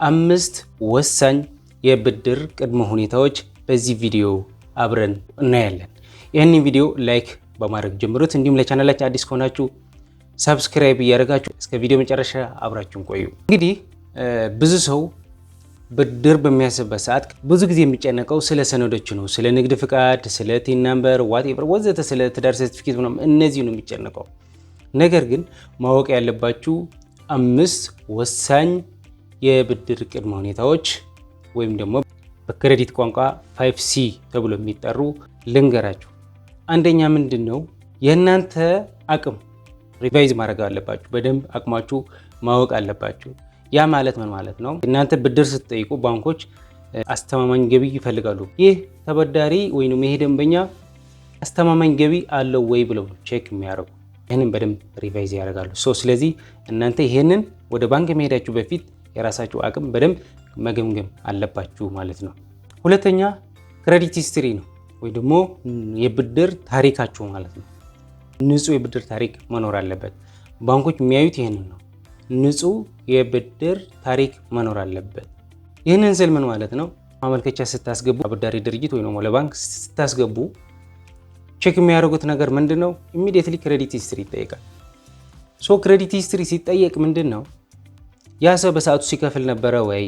5 ወሳኝ የብድር ቅድመ ሁኔታዎች በዚህ ቪዲዮ አብረን እናያለን። ይህንን ቪዲዮ ላይክ በማድረግ ጀምሩት። እንዲሁም ለቻናላችን አዲስ ከሆናችሁ ሰብስክራይብ እያደረጋችሁ እስከ ቪዲዮ መጨረሻ አብራችሁን ቆዩ። እንግዲህ ብዙ ሰው ብድር በሚያስብበት ሰዓት ብዙ ጊዜ የሚጨነቀው ስለ ሰነዶች ነው። ስለ ንግድ ፍቃድ፣ ስለ ቲን ናምበር፣ ዋትኤቨር ወዘተ፣ ስለ ትዳር ሰርቲፊኬት ምናምን እነዚህ ነው የሚጨነቀው። ነገር ግን ማወቅ ያለባችሁ 5 ወሳኝ የብድር ቅድመ ሁኔታዎች ወይም ደግሞ በክሬዲት ቋንቋ 5C ተብሎ የሚጠሩ ልንገራችሁ። አንደኛ ምንድን ነው? የእናንተ አቅም ሪቫይዝ ማድረግ አለባችሁ። በደንብ አቅማችሁ ማወቅ አለባችሁ። ያ ማለት ምን ማለት ነው? እናንተ ብድር ስትጠይቁ ባንኮች አስተማማኝ ገቢ ይፈልጋሉ። ይህ ተበዳሪ ወይም ይሄ ደንበኛ አስተማማኝ ገቢ አለው ወይ ብለው ቼክ የሚያደርጉ ይህንን በደንብ ሪቫይዝ ያደርጋሉ። ስለዚህ እናንተ ይህንን ወደ ባንክ መሄዳችሁ በፊት የራሳችሁ አቅም በደንብ መገምገም አለባችሁ ማለት ነው። ሁለተኛ ክሬዲት ሂስትሪ ነው ወይ ደግሞ የብድር ታሪካችሁ ማለት ነው። ንጹህ የብድር ታሪክ መኖር አለበት። ባንኮች የሚያዩት ይህንን ነው። ንጹህ የብድር ታሪክ መኖር አለበት። ይህንን ስል ምን ማለት ነው? ማመልከቻ ስታስገቡ አበዳሪ ድርጅት ወይ ደግሞ ለባንክ ስታስገቡ ቼክ የሚያደርጉት ነገር ምንድን ነው? ኢሚዲየትሊ ክሬዲት ሂስትሪ ይጠይቃል። ክሬዲት ሂስትሪ ሲጠየቅ ምንድን ነው? ያ ሰው በሰዓቱ ሲከፍል ነበረ ወይ?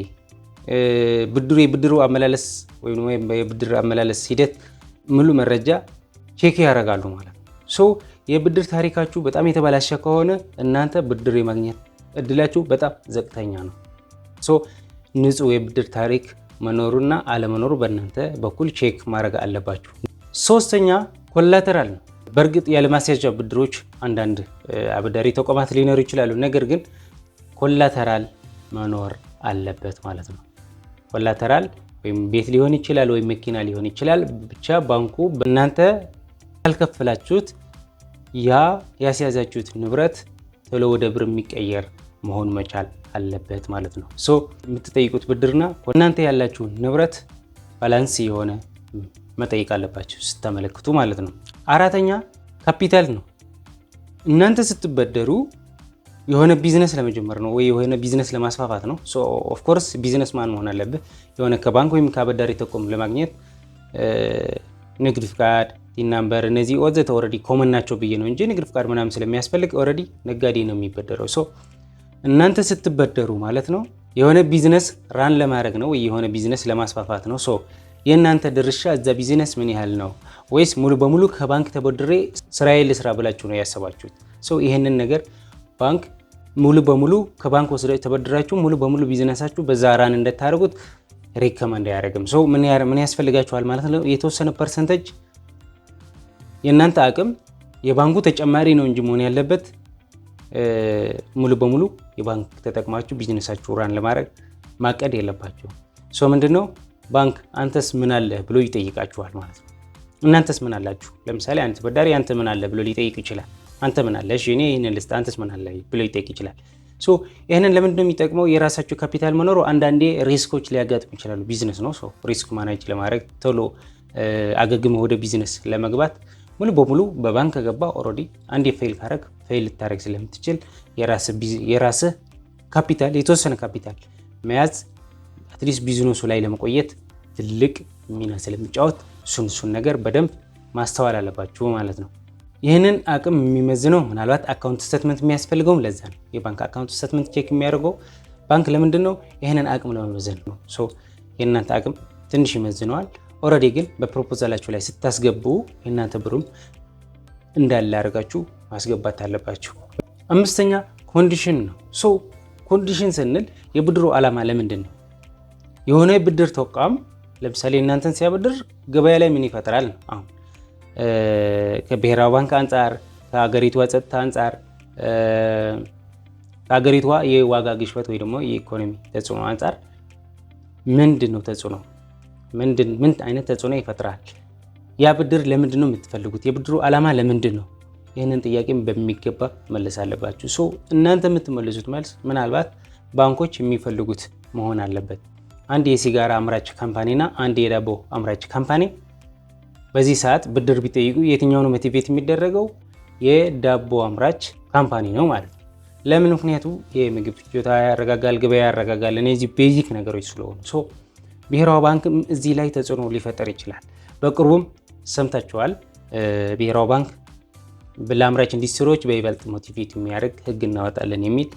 የብድሩ አመላለስ ወይም የብድር አመላለስ ሂደት ሙሉ መረጃ ቼክ ያደርጋሉ ማለት ነው። የብድር ታሪካችሁ በጣም የተበላሸ ከሆነ እናንተ ብድር የማግኘት እድላችሁ በጣም ዘቅተኛ ነው። ንጹህ የብድር ታሪክ መኖሩና አለመኖሩ በእናንተ በኩል ቼክ ማድረግ አለባችሁ። ሶስተኛ ኮላተራል ነው። በእርግጥ ያለማስያዣ ብድሮች አንዳንድ አበዳሪ ተቋማት ሊኖሩ ይችላሉ። ነገር ግን ኮላተራል መኖር አለበት ማለት ነው። ኮላተራል ወይም ቤት ሊሆን ይችላል ወይም መኪና ሊሆን ይችላል። ብቻ ባንኩ በእናንተ ያልከፈላችሁት ያ ያስያዛችሁት ንብረት ቶሎ ወደ ብር የሚቀየር መሆን መቻል አለበት ማለት ነው። የምትጠይቁት ብድርና እናንተ ያላችሁን ንብረት ባላንስ የሆነ መጠየቅ አለባችሁ ስታመለክቱ ማለት ነው። አራተኛ ካፒታል ነው። እናንተ ስትበደሩ የሆነ ቢዝነስ ለመጀመር ነው ወይ የሆነ ቢዝነስ ለማስፋፋት ነው። ኦፍ ኮርስ ቢዝነስ ማን መሆን አለብህ? የሆነ ከባንክ ወይም ከአበዳሪ ተቋም ለማግኘት ንግድ ፍቃድ፣ ቲን ናምበር እነዚህ ወዘተ ኦልሬዲ ኮመን ናቸው ብዬ ነው እንጂ ንግድ ፍቃድ ምናምን ስለሚያስፈልግ ኦልሬዲ ነጋዴ ነው የሚበደረው። እናንተ ስትበደሩ ማለት ነው የሆነ ቢዝነስ ራን ለማድረግ ነው ወይ የሆነ ቢዝነስ ለማስፋፋት ነው። የእናንተ ድርሻ እዛ ቢዝነስ ምን ያህል ነው? ወይስ ሙሉ በሙሉ ከባንክ ተበድሬ ስራዬ ልስራ ብላችሁ ነው ያሰባችሁት? ይህንን ነገር ባንክ ሙሉ በሙሉ ከባንክ ወስዳችሁ ተበድራችሁ ሙሉ በሙሉ ቢዝነሳችሁ በዛ ራን እንደታደርጉት ሪከመንድ አያደርግም። ምን ያስፈልጋችኋል ማለት ነው? የተወሰነ ፐርሰንቴጅ የእናንተ አቅም የባንኩ ተጨማሪ ነው እንጂ መሆን ያለበት ሙሉ በሙሉ የባንክ ተጠቅማችሁ ቢዝነሳችሁ ራን ለማድረግ ማቀድ የለባችሁ። ምንድነው ባንክ አንተስ ምን አለ ብሎ ይጠይቃችኋል ማለት ነው። እናንተስ ምን አላችሁ? ለምሳሌ አንተ ተበዳሪ አንተ ምን አለ ብሎ ሊጠይቅ ይችላል። አንተ ምን አለ? እሺ እኔ ይሄንን ልስጥ፣ አንተስ ምን አለ ብሎ ይጠይቅ ይችላል። ይሄንን ለምንድነው የሚጠቅመው? የራሳችሁ ካፒታል መኖሩ አንዳንዴ ሪስኮች ሊያጋጥሙ ይችላሉ። ቢዝነስ ነው። ሪስክ ማኔጅ ለማድረግ ቶሎ አገግመ ወደ ቢዝነስ ለመግባት ሙሉ በሙሉ በባንክ ከገባ ኦልሬዲ አንዴ ፌል ካረግ ፌል ልታረግ ስለምትችል የራስህ ካፒታል የተወሰነ ካፒታል መያዝ አትሊስት ቢዝነሱ ላይ ለመቆየት ትልቅ ሚና ስለሚጫወት እሱን ነገር በደንብ ማስተዋል አለባችሁ ማለት ነው። ይህንን አቅም የሚመዝነው ምናልባት አካውንት ስቴትመንት የሚያስፈልገውም ለዛ ነው። የባንክ አካውንት ስቴትመንት ቼክ የሚያደርገው ባንክ ለምንድን ነው? ይህንን አቅም ለመመዘን ነው። የእናንተ አቅም ትንሽ ይመዝነዋል። ኦልሬዲ ግን በፕሮፖዛላችሁ ላይ ስታስገቡ የእናንተ ብሩም እንዳለ አድርጋችሁ ማስገባት አለባችሁ። አምስተኛ ኮንዲሽን ነው። ኮንዲሽን ስንል የብድሩ ዓላማ ለምንድን ነው? የሆነ የብድር ተቋም ለምሳሌ እናንተን ሲያበድር ገበያ ላይ ምን ይፈጥራል ነው። አሁን ከብሔራዊ ባንክ አንጻር፣ ከሀገሪቷ ጸጥታ አንጻር፣ ከሀገሪቷ የዋጋ ግሽበት ወይ ደግሞ የኢኮኖሚ ተጽዕኖ አንጻር ምንድን ነው ተጽዕኖ? ምን አይነት ተጽዕኖ ይፈጥራል? ያ ብድር ለምንድን ነው የምትፈልጉት? የብድሩ ዓላማ ለምንድን ነው? ይህንን ጥያቄም በሚገባ መለስ አለባችሁ። እናንተ የምትመልሱት መልስ ምናልባት ባንኮች የሚፈልጉት መሆን አለበት። አንድ የሲጋራ አምራች ካምፓኒና አንድ የዳቦ አምራች ካምፓኒ በዚህ ሰዓት ብድር ቢጠይቁ የትኛው ነው ሞቲቬት የሚደረገው? የዳቦ አምራች ካምፓኒ ነው ማለት ነው። ለምን? ምክንያቱ የምግብ ፍጆታ ያረጋጋል፣ ገበያ ያረጋጋል። እነዚህ ቤዚክ ነገሮች ስለሆኑ ብሔራዊ ባንክም እዚህ ላይ ተጽዕኖ ሊፈጠር ይችላል። በቅርቡም ሰምታችኋል። ብሔራዊ ባንክ ለአምራች ኢንዱስትሪዎች በይበልጥ ሞቲቬት የሚያደርግ ህግ እናወጣለን የሚል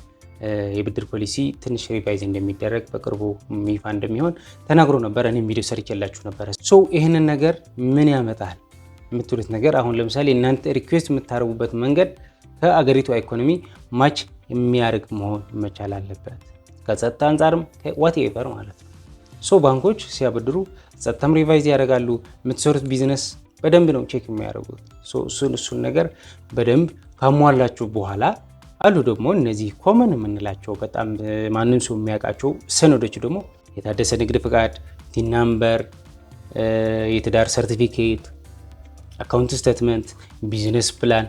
የብድር ፖሊሲ ትንሽ ሪቫይዝ እንደሚደረግ በቅርቡ ይፋ እንደሚሆን ተናግሮ ነበር። እኔም ቪዲዮ ሰርቼላችሁ ነበረ። ይህንን ነገር ምን ያመጣል የምትሉት ነገር አሁን ለምሳሌ እናንተ ሪኩዌስት የምታደርጉበት መንገድ ከአገሪቷ ኢኮኖሚ ማች የሚያደርግ መሆን መቻል አለበት። ከጸጥታ አንጻርም ዋትኤቨር ማለት ነው። ባንኮች ሲያበድሩ ጸጥታም ሪቫይዝ ያደርጋሉ። የምትሰሩት ቢዝነስ በደንብ ነው ቼክ የሚያደርጉት። እሱን ነገር በደንብ ካሟላችሁ በኋላ አሉ ደግሞ እነዚህ ኮመን የምንላቸው በጣም ማንም ሰው የሚያውቃቸው ሰነዶች ደግሞ የታደሰ ንግድ ፍቃድ፣ ቲን ናምበር፣ የትዳር ሰርቲፊኬት፣ አካውንት ስቴትመንት፣ ቢዝነስ ፕላን፣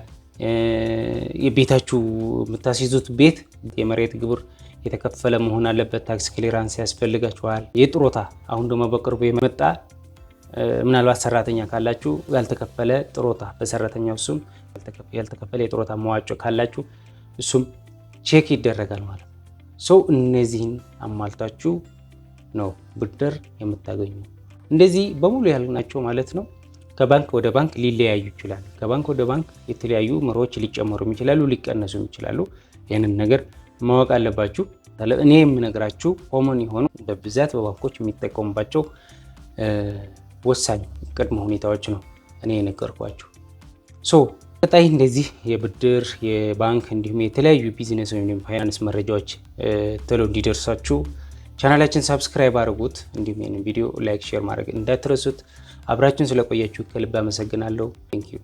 የቤታችሁ የምታስይዙት ቤት የመሬት ግብር የተከፈለ መሆን አለበት። ታክስ ክሊራንስ ያስፈልጋችኋል። የጥሮታ አሁን ደግሞ በቅርቡ የመጣ ምናልባት ሰራተኛ ካላችሁ ያልተከፈለ ጥሮታ በሰራተኛው ስም ያልተከፈለ የጥሮታ መዋጮ ካላችሁ እሱም ቼክ ይደረጋል ማለት ነው። እነዚህን አሟልታችሁ ነው ብድር የምታገኙ። እንደዚህ በሙሉ ያልናቸው ማለት ነው ከባንክ ወደ ባንክ ሊለያዩ ይችላሉ። ከባንክ ወደ ባንክ የተለያዩ መሮዎች ሊጨመሩ ይችላሉ፣ ሊቀነሱ ይችላሉ። ይህንን ነገር ማወቅ አለባችሁ። እኔ የምነግራችሁ ኮመን የሆኑ በብዛት በባንኮች የሚጠቀሙባቸው ወሳኝ ቅድመ ሁኔታዎች ነው እኔ የነገርኳችሁ። ቀጣይ እንደዚህ የብድር የባንክ እንዲሁም የተለያዩ ቢዝነስ ወይም ፋይናንስ መረጃዎች ቶሎ እንዲደርሳችሁ ቻናላችን ሰብስክራይብ አድርጉት። እንዲሁም ይህንን ቪዲዮ ላይክ፣ ሼር ማድረግ እንዳትረሱት። አብራችሁን ስለቆያችሁ ከልብ አመሰግናለሁ። ቴንክ ዩ